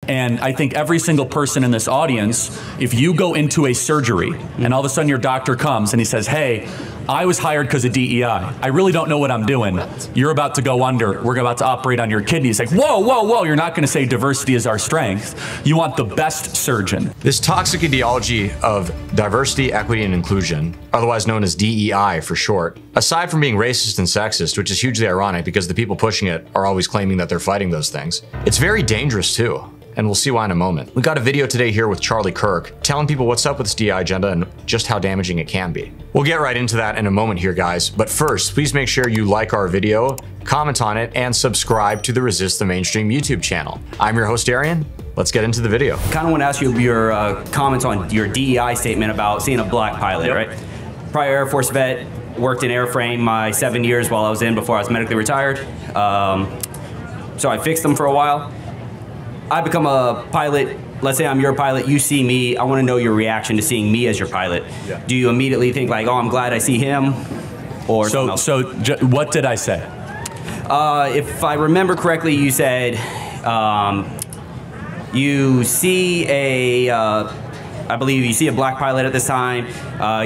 And I think every single person in this audience, if you go into a surgery and all of a sudden your doctor comes and he says, hey, I was hired because of DEI. I really don't know what I'm doing. You're about to go under. We're about to operate on your kidneys. Like, whoa, whoa, whoa. You're not going to say diversity is our strength. You want the best surgeon. This toxic ideology of diversity, equity, and inclusion, otherwise known as DEI for short, aside from being racist and sexist, which is hugely ironic because the people pushing it are always claiming that they're fighting those things, it's very dangerous too. And we'll see why in a moment. We got a video today here with Charlie Kirk telling people what's up with this DEI agenda and just how damaging it can be. We'll get right into that in a moment here, guys. But first, please make sure you like our video, comment on it, and subscribe to the Resist the Mainstream YouTube channel. I'm your host, Arian. Let's get into the video. Kind of want to ask you your comments on your DEI statement about seeing a black pilot, right? Prior Air Force vet, worked in airframe my 7 years while I was in before I was medically retired. So I fixed them for a while. I become a pilot. Let's say I'm your pilot, you see me, I want to know your reaction to seeing me as your pilot. Yeah. Do you immediately think like, oh, I'm glad I see him? Or so what did I say? If I remember correctly, you said you see I believe you see a black pilot at this time.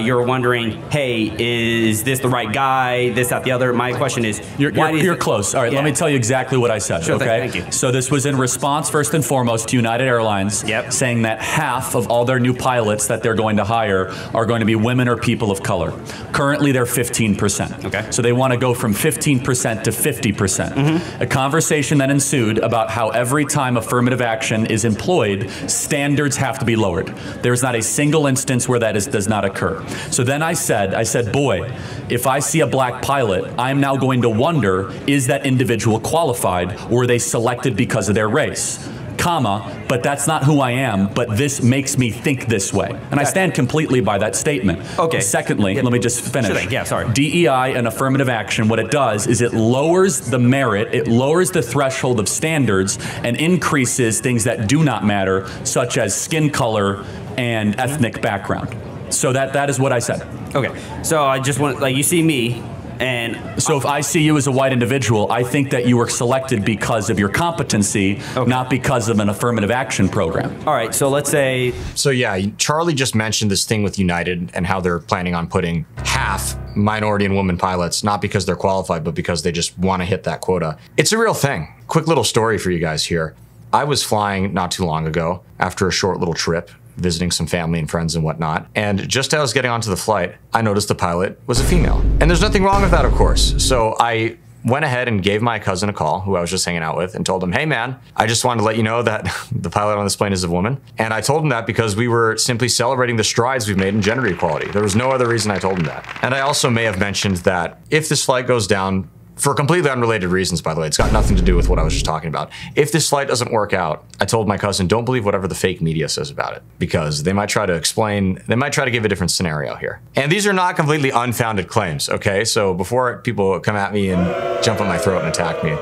You're wondering, hey, is this the right guy? This, that, the other. My question is, you're close. All right, let me tell you exactly what I said. Sure, okay, thank you. So this was in response, first and foremost, to United Airlines, saying that half of all their new pilots that they're going to hire are going to be women or people of color. Currently, they're 15%. Okay. So they want to go from 15% to 50%. A conversation then ensued about how every time affirmative action is employed, standards have to be lowered. There's not a single instance where that does not occur. So then I said, boy, if I see a black pilot, I'm now going to wonder, is that individual qualified or were they selected because of their race? Comma, but that's not who I am, but this makes me think this way. And I stand completely by that statement. Okay. Secondly, let me just finish. Sure thing. Yeah, sorry. DEI and affirmative action, what it does is it lowers the merit, it lowers the threshold of standards and increases things that do not matter, such as skin color and ethnic background. So that is what I said. Okay. So I just want, like, you see me, and so if I see you as a white individual, I think that you were selected because of your competency, not because of an affirmative action program. All right, so let's say... So yeah, Charlie just mentioned this thing with United and how they're planning on putting half minority and women pilots, not because they're qualified, but because they just want to hit that quota. It's a real thing. Quick little story for you guys here. I was flying not too long ago after a short little trip, visiting some family and friends and whatnot. And just as I was getting onto the flight, I noticed the pilot was a female. And there's nothing wrong with that, of course. So I went ahead and gave my cousin a call, who I was just hanging out with, and told him, hey man, I just wanted to let you know that the pilot on this plane is a woman. And I told him that because we were simply celebrating the strides we've made in gender equality. There was no other reason I told him that. And I also may have mentioned that if this flight goes down, for completely unrelated reasons, by the way, it's got nothing to do with what I was just talking about. If this flight doesn't work out, I told my cousin, don't believe whatever the fake media says about it, because they might try to explain, they might try to give a different scenario here. And these are not completely unfounded claims, okay? So before people come at me and jump on my throat and attack me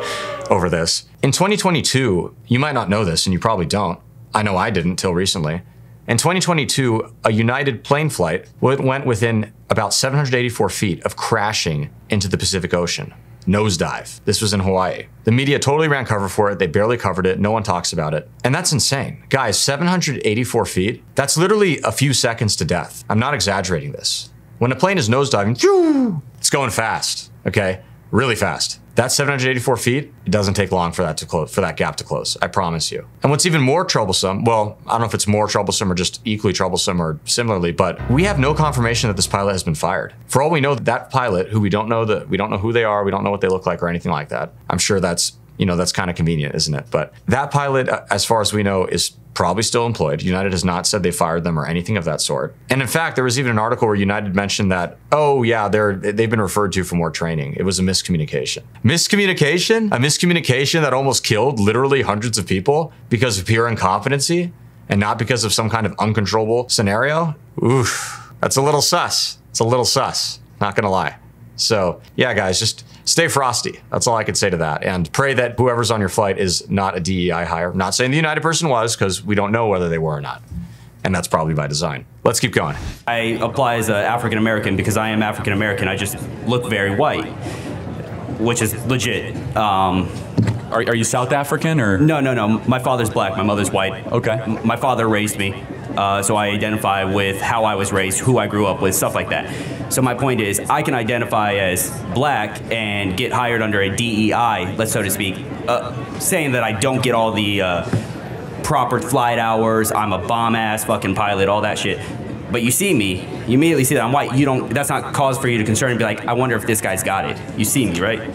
over this, in 2022, you might not know this, and you probably don't. I know I didn't till recently. In 2022, a United plane flight went within about 784 feet of crashing into the Pacific Ocean. Nosedive. This was in Hawaii. The media totally ran cover for it. They barely covered it. No one talks about it. And that's insane. Guys, 784 feet, that's literally a few seconds to death. I'm not exaggerating this. When a plane is nosediving, it's going fast, okay? Really fast. That's 784 feet. It doesn't take long for that to close, for that gap to close. I promise you. And what's even more troublesome, well, I don't know if it's more troublesome or just equally troublesome or similarly, but we have no confirmation that this pilot has been fired. For all we know, that pilot, who we don't know who they are, we don't know what they look like or anything like that. I'm sure that's, that's kind of convenient, isn't it? But that pilot, as far as we know, is probably still employed. United has not said they fired them or anything of that sort. And in fact, there was even an article where United mentioned that, oh yeah, they've been referred to for more training. It was a miscommunication. Miscommunication? A miscommunication that almost killed literally hundreds of people because of pure incompetency and not because of some kind of uncontrollable scenario? Oof, that's a little sus. It's a little sus, not gonna lie. So yeah, guys, just stay frosty. That's all I could say to that. And pray that whoever's on your flight is not a DEI hire. I'm not saying the United person was, because we don't know whether they were or not. And that's probably by design. Let's keep going. I apply as an African-American because I am African-American. I just look very white, which is legit. Are you South African or? No. My father's black. My mother's white. Okay. My father raised me, so I identify with how I was raised, who I grew up with, stuff like that. So my point is, I can identify as black and get hired under a DEI, let's so to speak, saying that I don't get all the proper flight hours. I'm a bomb ass fucking pilot, all that shit. But you see me, you immediately see that I'm white. You don't. That's not cause for you to concern and be like, I wonder if this guy's got it. You see me, right?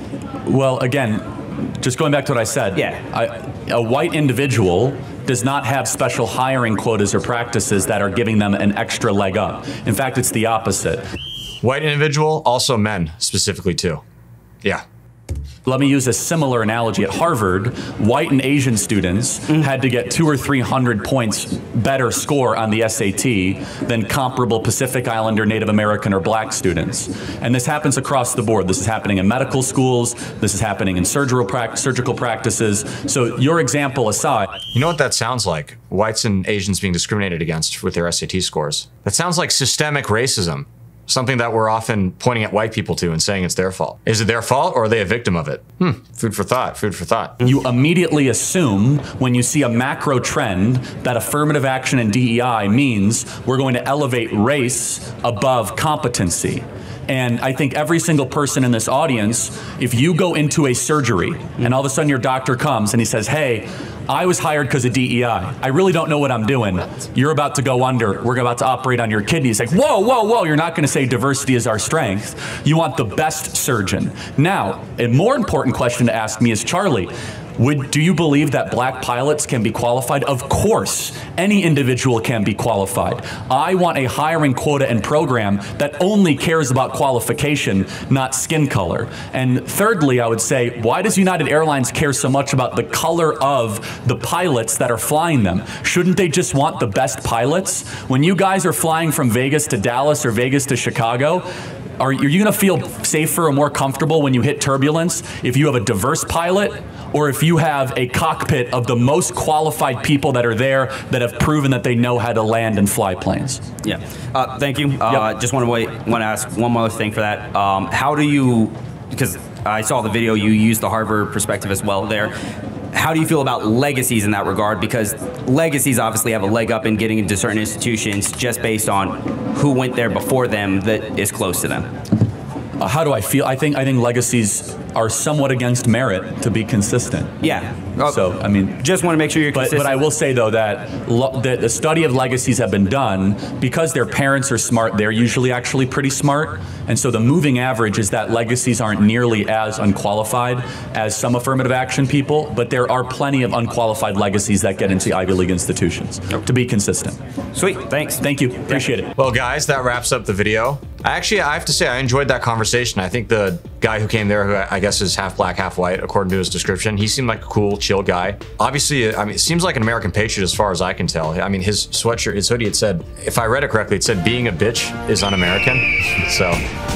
Well, again, just going back to what I said. Yeah. A white individual does not have special hiring quotas or practices that are giving them an extra leg up. In fact, it's the opposite. White individual, also men specifically too. Yeah. Let me use a similar analogy. At Harvard, white and Asian students had to get 200 or 300 points better score on the SAT than comparable Pacific Islander, Native American, or black students. And this happens across the board. This is happening in medical schools. This is happening in surgical practices. So your example aside. You know what that sounds like? Whites and Asians being discriminated against with their SAT scores. That sounds like systemic racism. Something that we're often pointing at white people to and saying it's their fault. Is it their fault or are they a victim of it? Food for thought, food for thought. You immediately assume when you see a macro trend that affirmative action and DEI means we're going to elevate race above competency. And I think every single person in this audience, if you go into a surgery and all of a sudden your doctor comes and he says, hey, I was hired because of DEI. I really don't know what I'm doing. You're about to go under. We're about to operate on your kidney. It's like, whoa, whoa, whoa. You're not going to say diversity is our strength. You want the best surgeon. Now, a more important question to ask me is, Charlie, do you believe that black pilots can be qualified? Of course, any individual can be qualified. I want a hiring quota and program that only cares about qualification, not skin color. And thirdly, I would say, why does United Airlines care so much about the color of the pilots that are flying them? Shouldn't they just want the best pilots? When you guys are flying from Vegas to Dallas or Vegas to Chicago, are you going to feel safer or more comfortable when you hit turbulence if you have a diverse pilot or if you have a cockpit of the most qualified people that are there that have proven that they know how to land and fly planes? Yeah. Thank you. Just want to ask one more thing for that. How do you, because I saw the video, you used the Harvard perspective as well there. How do you feel about legacies in that regard? Because legacies obviously have a leg up in getting into certain institutions just based on who went there before them that is close to them. How do I feel? I think legacies are somewhat against merit, to be consistent. Yeah. So, I mean, just want to make sure you're consistent. But I will say, though, that the study of legacies have been done because their parents are smart. They're usually actually pretty smart. And so the moving average is that legacies aren't nearly as unqualified as some affirmative action people, but there are plenty of unqualified legacies that get into Ivy League institutions, to be consistent. Sweet. Thanks. Thank you. Appreciate it. Well, guys, that wraps up the video. I have to say, I enjoyed that conversation. I think the guy who came there, who I guess is half black, half white, according to his description, he seemed like a cool, chill guy. Obviously, I mean, it seems like an American patriot as far as I can tell. I mean, his sweatshirt, his hoodie, it said, if I read it correctly, it said, being a bitch is un-American. So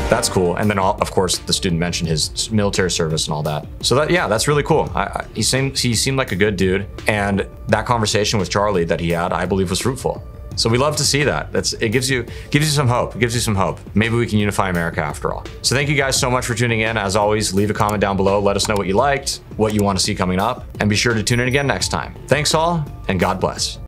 that's cool. And then, of course, the student mentioned his military service and all that. So that, yeah, that's really cool. He seemed like a good dude. And that conversation with Charlie that he had, I believe, was fruitful. So we love to see that. It gives you some hope. It gives you some hope. Maybe we can unify America after all. So thank you guys so much for tuning in. As always, leave a comment down below. Let us know what you liked, what you want to see coming up, and be sure to tune in again next time. Thanks all, and God bless.